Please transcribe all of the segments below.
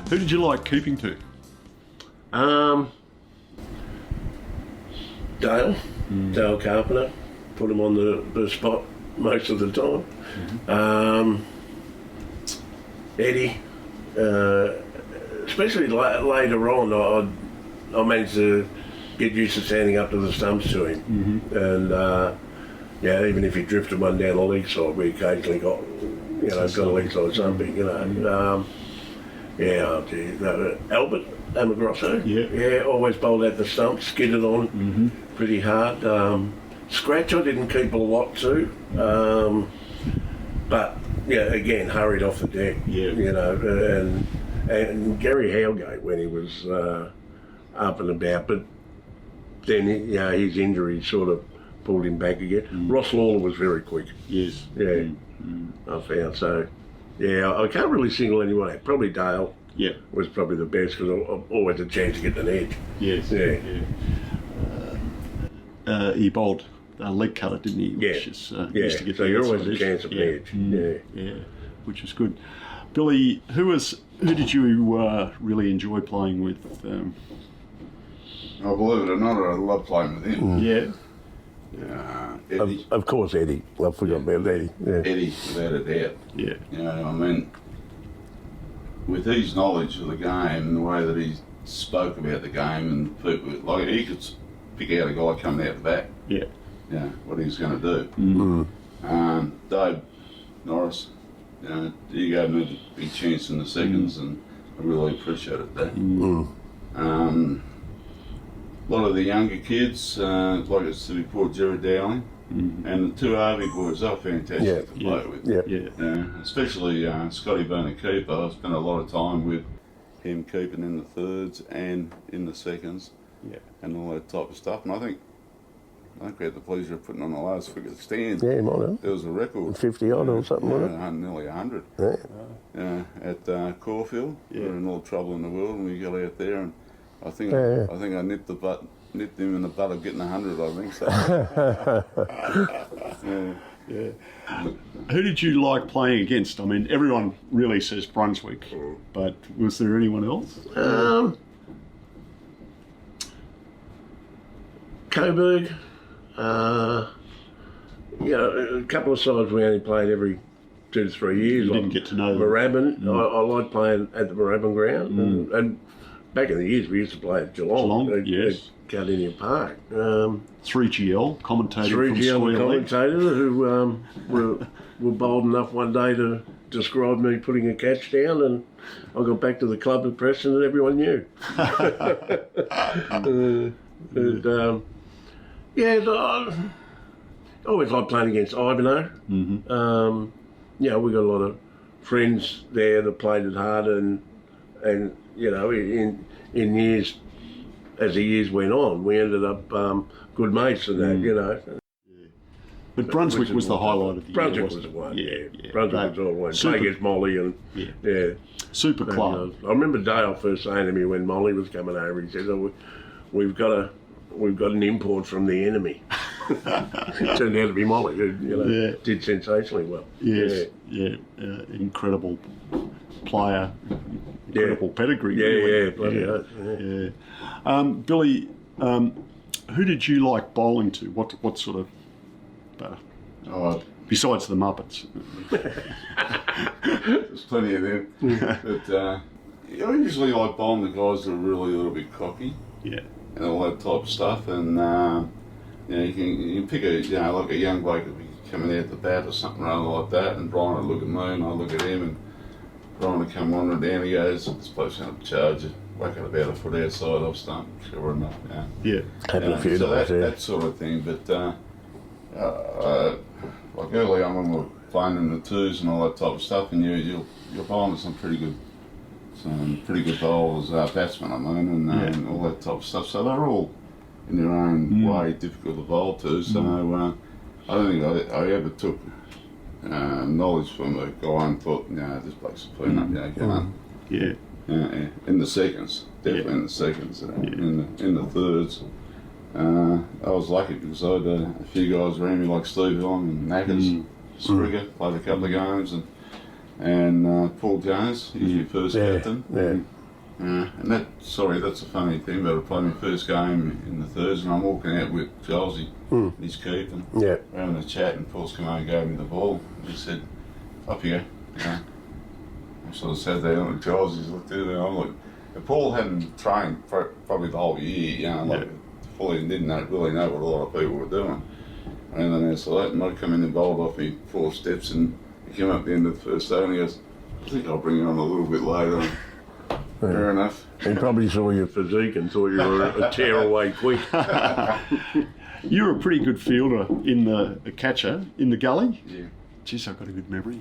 Who did you like keeping to? Dale Carpenter, put him on the spot most of the time. Eddie, especially later on, I managed to get used to standing up to the stumps to him. And even if he drifted one down the leg side, we occasionally got a leg side something, Albert Amagrosso, always bowled at the stumps, skidded on pretty hard. Scratch I didn't keep a lot too, but again hurried off the deck, and Gary Howgate when he was up and about, but then his injury sort of pulled him back again. Ross Lawler was very quick. Yes. I found so. I can't really single anyone out. Probably Dale. Was probably the best because always a chance to get an edge. Yes. He bowled a leg cutter, didn't he? Which is, used to get so you're always a chance of an edge. Which is good. Billy, who did you really enjoy playing with? Oh, believe it or not, I love playing with him. Eddie. Of course, Eddie. I forgot about Eddie. Eddie, without a doubt. I mean, with his knowledge of the game and the way that he spoke about the game, and people, like he could pick out a guy coming out the back. What he was going to do. Dave Norris, he gave me a big chance in the seconds, and I really appreciated that. A lot of the younger kids, like I said before, Jerry Dowling, and the two Harvey boys, they're fantastic to play with. Especially Scotty Burney Keeper. I spent a lot of time with him keeping in the thirds and in the seconds, and all that type of stuff. And I think we had the pleasure of putting on the last figure stand. Yeah, might have. There was a record. 50 odd or something, wasn't it? Nearly 100. At Caulfield. We were in all trouble in the world, and we got out there, and I think I nipped him in the butt of getting 100. I think so. Who did you like playing against? I mean, everyone really says Brunswick, but was there anyone else? Coburg. A couple of sides we only played every 2 to 3 years. You didn't get to know them. Moorabbin. I liked playing at the Moorabbin ground, and back in the years we used to play at Geelong at Gardenia Park. 3GL commentator. 3GL commentator who were bold enough one day to describe me putting a catch down, and I got back to the club at Preston and everyone knew. I always liked playing against Ivanhoe. We got a lot of friends there that played it hard, and in years, as the years went on, we ended up good mates and that, But Brunswick was the highlight of the Brunswick year, was the one, Yeah. Brunswick was always play against Molly and super club. I remember Dale first saying to me when Molly was coming over, he said, we've got an import from the enemy. It turned out to be Molly, who did sensationally well. Incredible player, incredible pedigree. Billy, who did you like bowling to? What sort of besides the Muppets? There's plenty of them. But I usually like bowling the guys that are really a little bit cocky. And all that type of stuff. And you can pick like a young bloke who'll be coming out the bat or something rather like that, and Brian would look at me and I look at him, and Brian would come wandering down. He goes, "This bloke's going to charge you." Whack it about a foot outside off stump, sure enough. That sort of thing. But like early on when we were playing in the twos and all that type of stuff, and you're bowling with some pretty good bowlers, batsmen, and all that type of stuff. So they're all in their own way difficult to bowl to. So I don't think I ever took knowledge from a guy and thought, this bloke's a peanut, come on. In the seconds, definitely in the seconds. In the thirds, I was lucky because I had a few guys around me like Steve Long and Knackers, Sprigger, played a couple of games, and Paul Jones, he's your first captain. And that's a funny thing, but I played my first game in the thirds and I'm walking out with Chelsea, he's keeping. Yeah. We're having a chat and Paul's come over and gave me the ball. He said, up you go. I sort of sat there and Chelsea's looked at it and I'm like, and Paul hadn't trained for probably the whole year, fully didn't really know what a lot of people were doing. And then I said, and I come in and bowled off me 4 steps and he came up at the end of the first day and he goes, I think I'll bring you on a little bit later. Fair enough. He probably saw your physique and thought you were a tear away quick. You're a pretty good fielder in the catcher in the gully. Yeah. Jeez, I've got a good memory.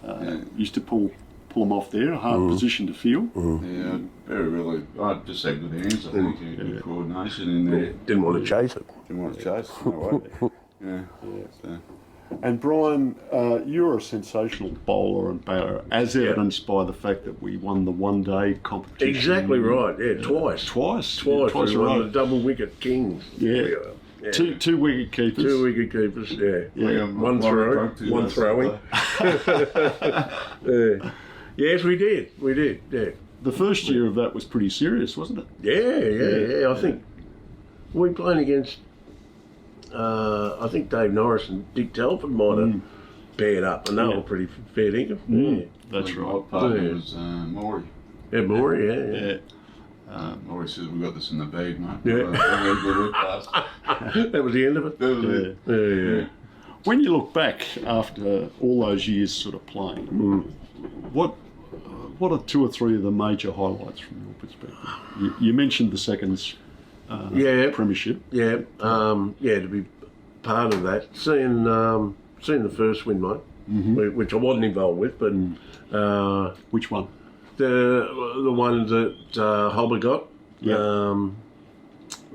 Yeah. Used to pull them off there, a hard position to field. Yeah, very really. I just had good hands, I think, good coordination in there. Didn't want to chase it. Didn't want to chase, no way. So. And Brian, you're a sensational bowler and batter, as evidenced by the fact that we won the one-day competition. Exactly right. Yeah, twice. Twice We a won row. the double wicket kings. Yeah. Two wicket keepers. 2 wicket keepers. Yeah. One throwing. Yes, we did. Yeah. The first year of that was pretty serious, wasn't it? Yeah. I think we played against. I think Dave Norris and Dick Telford might have paired up, and they were pretty fair dinkum. Yeah. That's right. My partner was Maury. Yeah, Maury, yeah. Maury says, we got this in the bag, mate. Yeah. That was the end of it. That was it. Yeah. When you look back after all those years sort of playing, what are 2 or 3 of the major highlights from your perspective? You mentioned the seconds premiership. Yeah, to be part of that, seeing the first win, mate, which I wasn't involved with, but Which one? the one that Hobber got,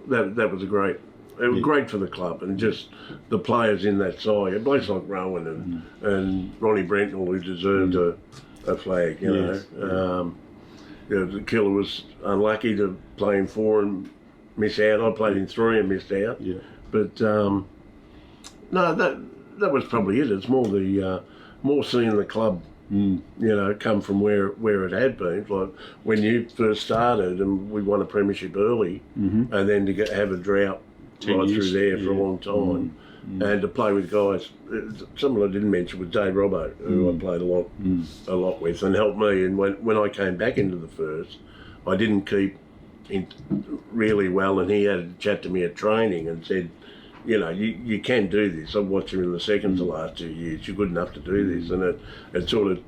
that was great. It was great for the club and just the players in that side. Blokes like Rowan and Ronnie Brentnell, who deserved a flag, you know. The killer was unlucky to play in 4 and miss out. I played in 3 and missed out. Yeah. But no, that was probably it. It's more more seeing the club, come from where it had been. Like when you first started and we won a premiership early, and then to have a drought 10 right years. through there for a long time, and to play with guys. Someone I didn't mention was Dave Robbo, who I played a lot with, and helped me. And when I came back into the first, I didn't keep really well, and he had a chat to me at training and said, you can do this. I've watched you in the seconds the last 2 years. You're good enough to do this. And it sort of,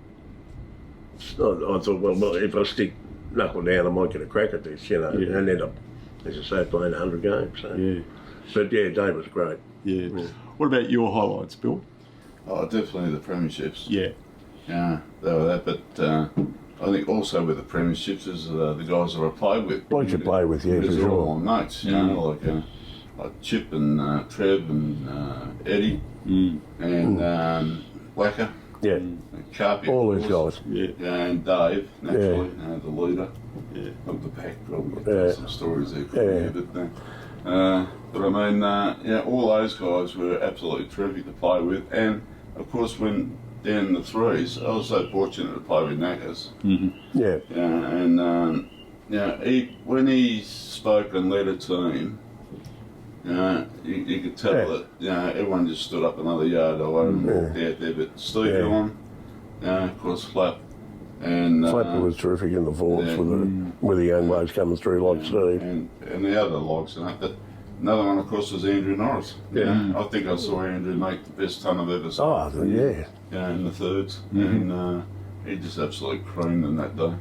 I thought, well, if I stick knuckle down, I might get a crack at this, and end up, as I say, playing 100 games. So. Yeah. But yeah, Dave was great. Yeah. What about your highlights, Bill? Oh, definitely the premierships. Yeah. Yeah, they were that, but I think also with the premierships is the guys that I played with. Blokes you play with, yeah, for They're sure. all on notes, like Chip and Trev and Eddie and Wacker. Yeah. And Carpy, All of those course. guys. Yeah, and Dave, naturally, the leader of the pack. Probably got some stories there for you, but I mean, all those guys were absolutely terrific to play with, and of course when down in the threes, I was so fortunate to play with Knackers. Yeah. And when he spoke and led a team, you could tell that everyone just stood up another yard away and walked out there. But Steve Dillon, of course, Flap, and Flapper was terrific in the forwards with the young blokes coming through like Steve. and the other logs and that. But another one, of course, was Andrew Norris. Yeah. I think I saw Andrew make the best ton I've ever seen. Oh, yeah. In the thirds, and he just absolutely creamed them that day.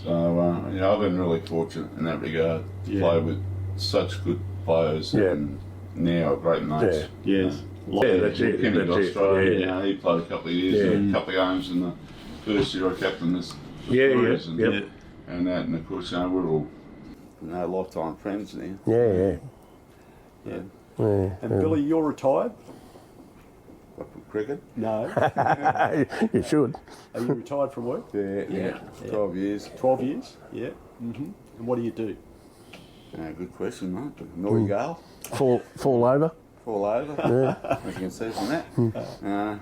So I've been really fortunate in that regard to play with such good players and now great mates. Yes. That's it. Kenny That's it. Australia, Yeah. he played a couple of years, and a couple of games in the first year I captained this. And that, and of course, we're all lifetime friends now. Yeah. And Billy, you're retired? Cricket? No. You should. Are you retired from work? Yeah. 12 years. 12 years? Yeah. And what do you do? Good question, mate. Naughty Gale. Fall over. Fall over. As you can see from that.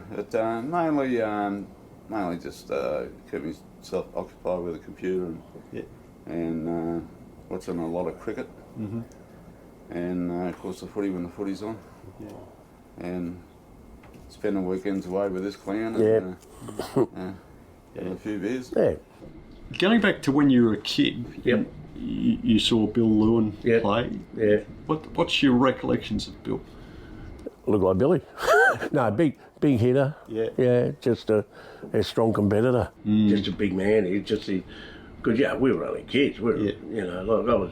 But mainly mainly just keep myself occupied with a computer and watching a lot of cricket. And of course the footy when the footy's on. And spending weekends away with this clan and having a few beers. Going back to when you were a kid, you saw Bill Lewin play. What's your recollections of Bill? Look like Billy. No, big hitter. Just a strong competitor. Just a big man. He's just because we were only kids. We were, like I was.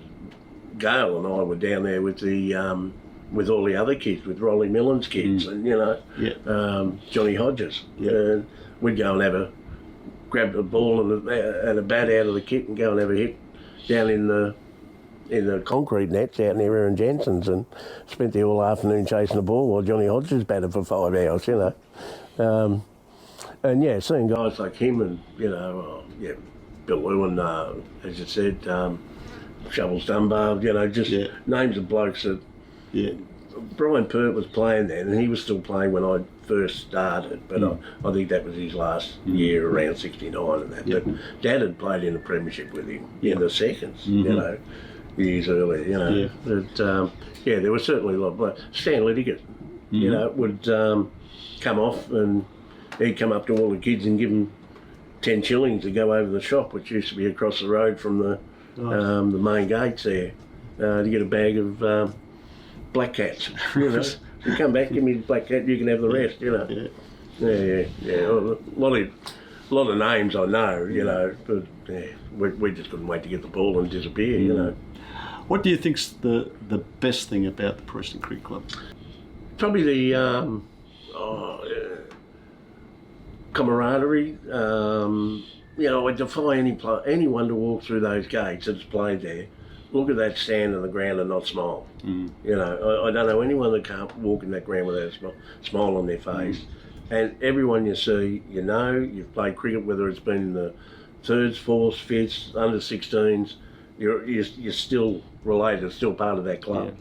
Gail and I were down there with the with all the other kids, with Rolly Millen's kids, and Johnny Hodges. And we'd go and grab a ball and a bat out of the kit and go and have a hit down in the concrete nets out near Aaron Jensen's, and spent the all afternoon chasing the ball while Johnny Hodges batted for 5 hours. And seeing guys like him and Bill Lewin, as you said. Shovels Dunbar, names of blokes that. Brian Pert was playing then, and he was still playing when I first started, but I think that was his last year, around 69 and that. But Dad had played in the Premiership with him in the seconds, years earlier, But, there was certainly a lot of blokes. Stan Lidigan, would come off and he'd come up to all the kids and give them 10 shillings to go over the shop, which used to be across the road from the main gates there, to get a bag of black cats. You come back, give me the black cat, you can have the rest. A lot of names I know, but we just couldn't wait to get the ball and disappear. What do you think's the best thing about the Preston Cricket Club? Probably the camaraderie. I defy anyone to walk through those gates that's played there, look at that stand on the ground and not smile. I don't know anyone that can't walk in that ground without a smile on their face. And everyone you see, you've played cricket, whether it's been in the thirds, fourths, fifths, under 16s, you're still related, still part of that club.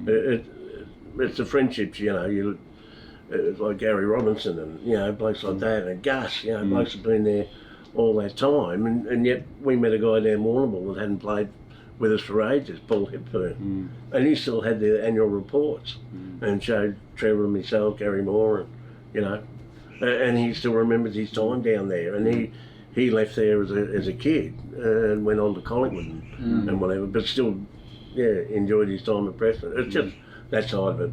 It's the friendships. It's like Gary Robinson and blokes like that, and Gus. Blokes have been there all that time, and yet we met a guy down Warrnambool that hadn't played with us for ages, Paul Hepburn, and he still had the annual reports and showed Trevor and myself, Gary Moore, and he still remembers his time down there, and he left there as a kid and went on to Collingwood and whatever, but still enjoyed his time at Preston. It's just that side of it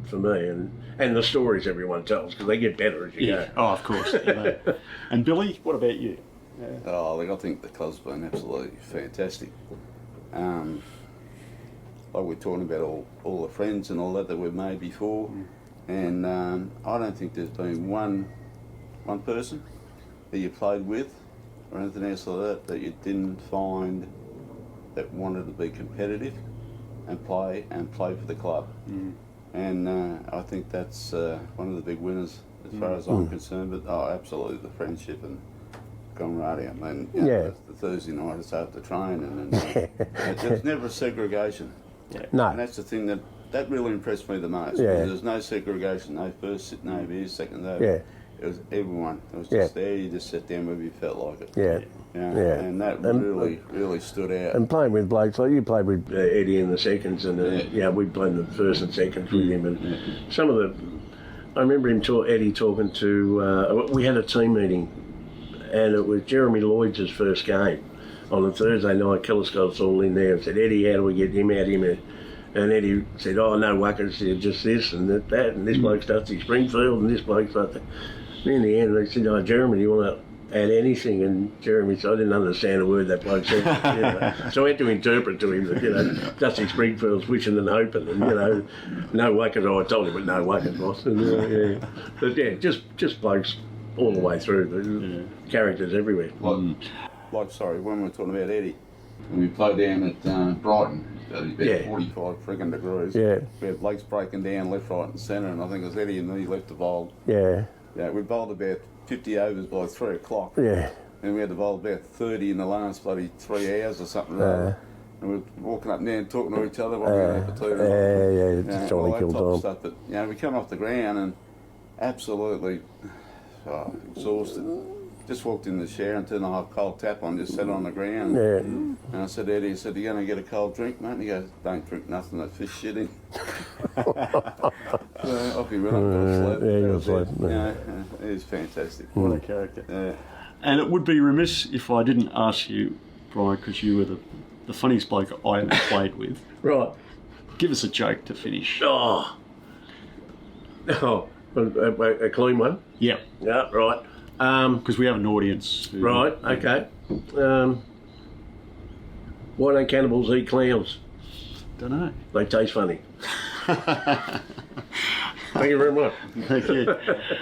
for me, and the stories everyone tells, because they get better as you go. Oh, of course. And Billy, what about you? I think the club's been absolutely fantastic. Like we're talking about all the friends and all that we've made before, and I don't think there's been one person that you played with or anything else like that you didn't find that wanted to be competitive and play for the club. And I think that's one of the big winners as far as I'm concerned. But absolutely the friendship and camaraderie. I mean, the Thursday night it's after training, and there's never a segregation. No. And that's the thing that really impressed me the most. There's no segregation, no first sitting over here, second over. It was everyone. It was just there. You just sat down wherever you felt like it. And that really stood out. And playing with blokes like you played with Eddie in the seconds, and we played in the first and seconds with him. And some of the, I remember Eddie talking to. We had a team meeting, and it was Jeremy Lloyd's first game on a Thursday night. Keller Scott's all in there and said, "Eddie, how do we get him out of him?" And Eddie said, "Oh, no wuckers, just this and that, and this bloke's Dusty Springfield, and this bloke's like that." And in the end, they said, "Oh, Jeremy, do you want to add anything?" And Jeremy said, "I didn't understand a word that bloke said." So I had to interpret to him that, Dusty Springfield's wishing and hoping, and, no wuckers. I told him, but no wuckers, boss. And, but just blokes all the way through, characters everywhere. When we were talking about Eddie, when we played down at Brighton, about 45 friggin' degrees. We had blokes breaking down left, right and centre, and I think it was Eddie and me left to bowl. We bowled about 50 overs by 3 o'clock. And we had to bowl about 30 in the last bloody 3 hours or something. And we were walking up and down talking to each other while we were at the two. It's jolly cool time. Stuff. But, we come off the ground and absolutely exhausted. Just walked in the shower and turned the hot cold tap on, just sat on the ground. Yeah. And I said, Eddie, I said, you going to get a cold drink, mate? And he goes, don't drink nothing, that fish shit in. So off he went, up to sleep. Yeah, he That got was sleep, it. yeah. You know, it was fantastic. What a character. Yeah. And it would be remiss if I didn't ask you, Brian, because you were the funniest bloke I ever played with. Right. Give us a joke to finish. Oh, a clean one. Yep. Yeah, right. Because we have an audience. Right. Okay. Why don't cannibals eat clowns? Don't know. They taste funny. Thank you very much. Thank you.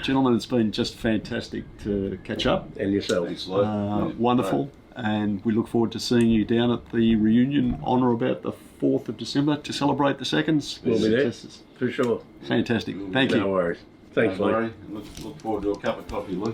Gentlemen, it's been just fantastic to catch up. And yourself. Thanks, Lou. Yeah, Wonderful. And we look forward to seeing you down at the reunion on or about the 4th of December to celebrate the seconds. We'll be there, for sure. Fantastic. Thank No you. worries. Thanks, Don't mate. worry. Look forward to a cup of coffee, Lou.